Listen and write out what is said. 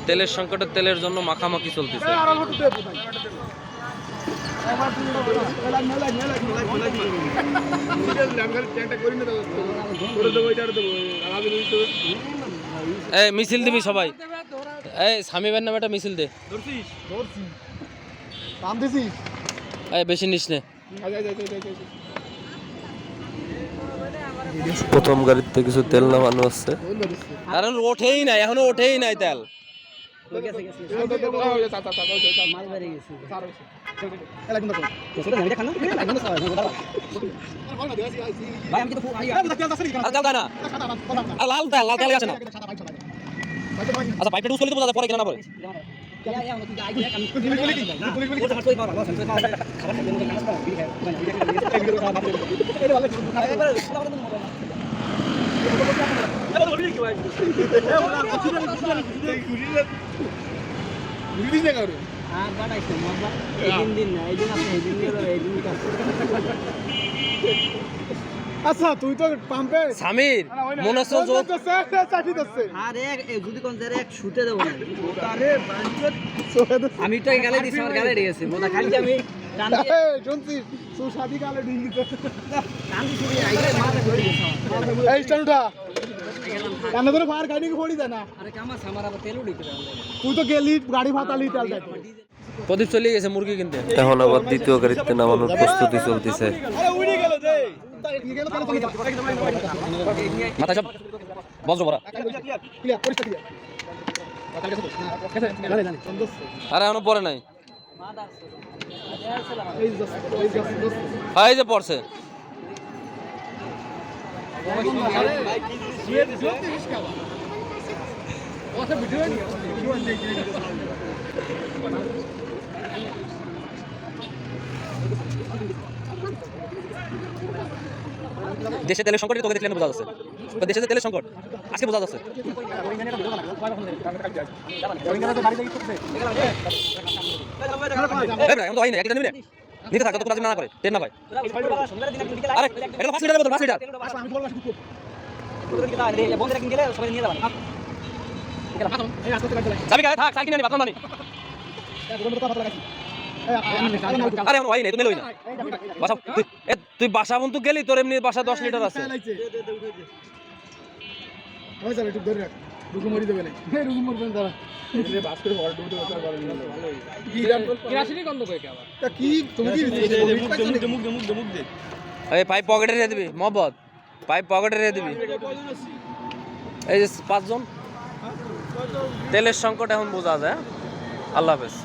তেলের সংকটে তেলের জন্য মাখামাখি চলতেছে। এই মিছিল দিবি সবাই, এই সামিবের নামে একটা মিছিল দে। এই বেশি নিস নে। প্রথম গাড়িতে কিছু তেল নামানো হচ্ছে, কারণ ওঠেই নাই, এখনো ওঠেই নাই তেল। লাল তেল, লাল তেল আছে না? আচ্ছা পাইপটা ইউজ করলে তো বোঝা যায় পরে কিনা না পরে। আচ্ছা তুই তো পাম্পে সামির মনে হচ্ছে আরে যদি কোন জায়গায় এক শুতে দেবো না আরে আমি তো গালে দিছি আমার গালে রেগেছে মোটা খালি আমি টান দিয়ে শুনছিস তুই শাদি কালে ঢিঙ্গি টান দিয়ে শুয়ে আইলে মাথা ঘুরে গেছে এই স্ট্যান্ড উঠা কানে ধরে ফায়ার গাড়ি কি ফড়ি দেয় না আরে কামা সামার আবার তেল উড়িতে তুই তো গেলি গাড়ি ফাতালি তেল দেয় প্রদীপ চলে গেছে মুরগি কিনতে। এখন আবার দ্বিতীয় গাড়িতে নামানোর প্রস্তুতি চলতেছে। আরে উড়ি গেল রে মাথায় সব বজ্র ভরা। ক্লিয়ার পরিষ্কার ক্লিয়ার আরে এখনো পরে নাই, এই এই যে পড়ছে। দেশে তেলের সংকট তোকে দেখলে বোঝা যাচ্ছে, দেশে যে তেলের সংকট আজকে বোঝা যাচ্ছে। নিতে থাকো তো না করে ট্রেন না ভাই। আরে এটা 5 লিটারের বোতল, 5 লিটার। যাবি গায়ে থাক, সাইকেল নিয়ে বাতন মানি। আরে আমার ভাই নেই, তুমি লই না বাসা। তুই বাসা বন্ধু গেলি, তোর এমনি বাসা 10 লিটার আছে। ওই চল একটু ধরে রাখ, রুকু মরি দেবে না। এই রুকু মরবেন দাঁড়া। এই বাস করে হল ডুবতে কথা বলেন না। কি কেরাসিনি গন্ধ কই কে আবার? তা কি তুমি কি মুখ দে। এই পাইপ পকেটে রেখে দিবি মোহাম্মদ, পাইপ পকেটে রেখে দিবি। এই যে 5 জন। তেলের সংকট এখন বোঝা যায়। আল্লাহ হাফেজ।